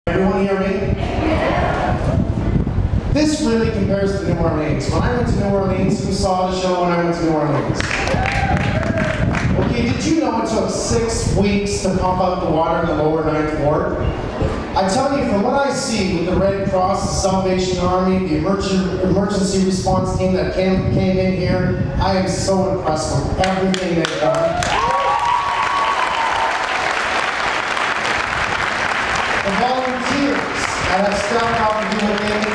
Everyone hear me? This really compares to New Orleans. When I went to New Orleans, who saw the show when I went to New Orleans? Okay, did you know it took 6 weeks to pump out the water in the lower 9th Ward? I tell you, from what I see with the Red Cross, the Salvation Army, the emergency response team that came in here, I am so impressed with everything they've done. The volunteers that have stepped out and do what they need to do.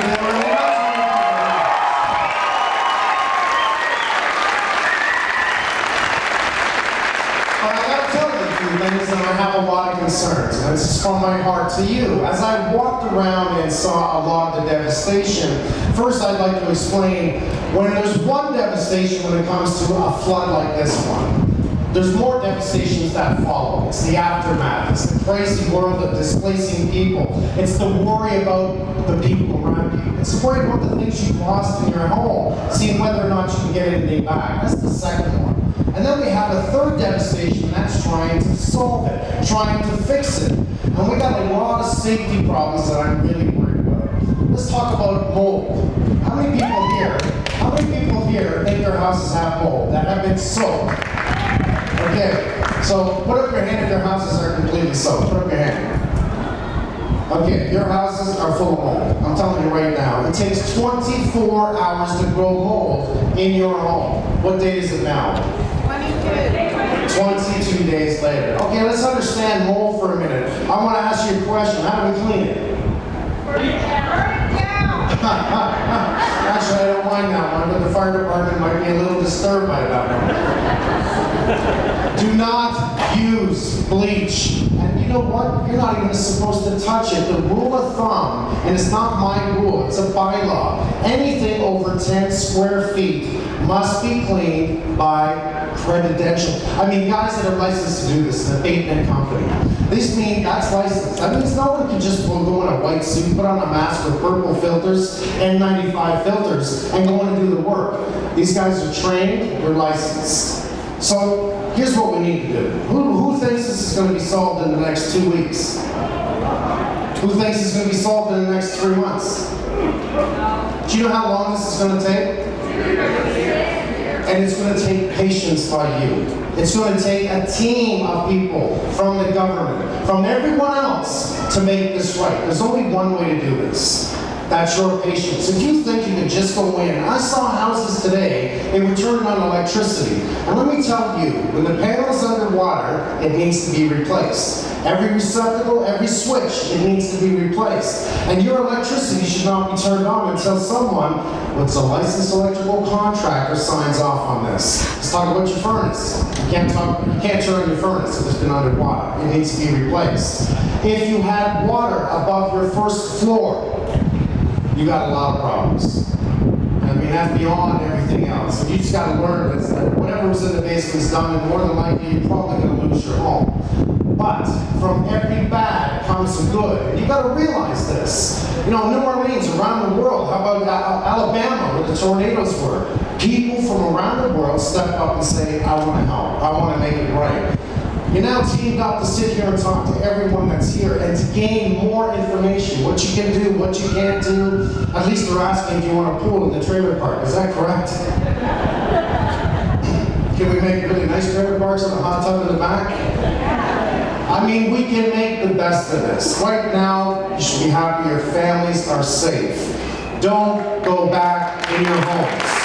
But I gotta tell you a few things, and I have a lot of concerns, and this is from my heart to you. As I walked around and saw a lot of the devastation, first I'd like to explain, when there's one devastation when it comes to a flood like this one, there's more devastations that follow. It's the aftermath. It's the crazy world of displacing people. It's the worry about the people around you. It's the worry about the things you've lost in your home, seeing whether or not you can get anything back. That's the second one. And then we have a third devastation, and that's trying to solve it, trying to fix it. And we got a lot of safety problems that I'm really worried about. Let's talk about mold. How many people here think their houses have mold that have been soaked? Okay, so put up your hand if your houses are completely soaked. Put up your hand. Okay, your houses are full of mold. I'm telling you right now, it takes 24 hours to grow mold in your home. What day is it now? 22 days later. Okay, let's understand mold for a minute. I want to ask you a question. How do we clean it? Burn it down. Actually, I don't mind that one, but the fire department might be a little disturbed by that one. Do not use bleach. And you know what? You're not even supposed to touch it. The rule of thumb, and it's not my rule, it's a bylaw. Anything over 10 square feet must be cleaned by credential. I mean, guys that are licensed to do this, an abatement company. This means that's licensed. That means no one can just go in a white suit, put on a mask with purple filters, N95 filters, and go in and do the work. These guys are trained, they're licensed. So here's what we need to do. Who thinks this is going to be solved in the next 2 weeks? Who thinks it's going to be solved in the next 3 months? Do you know how long this is going to take? And it's going to take patience by you. It's going to take a team of people from the government, from everyone else, to make this right. There's only one way to do this. That's your patience. If you think you can just go in, I saw houses today, they were turning on electricity. And let me tell you, when the panel's underwater, it needs to be replaced. Every receptacle, every switch, it needs to be replaced. And your electricity should not be turned on until someone with a licensed electrical contractor signs off on this. Let's talk about your furnace. You can't turn on your furnace if it's been underwater. It needs to be replaced. If you had water above your first floor, you got a lot of problems. I mean, that's beyond everything else. You just got to learn that whatever's in the basement's done, and more than likely, you're probably going to lose your home. But from every bad comes some good. You got to realize this. You know, New Orleans, around the world, how about Alabama, where the tornadoes were? People from around the world step up and say, I want to help. I want to make it right. You're now teamed up to sit here and talk to everyone that's here and to gain more information. What you can do, what you can't do. At least they're asking if you want a pool in the trailer park. Is that correct? Can we make really nice trailer parks and a hot tub in the back? I mean, we can make the best of this. Right now, you should be happy your families are safe. Don't go back in your homes.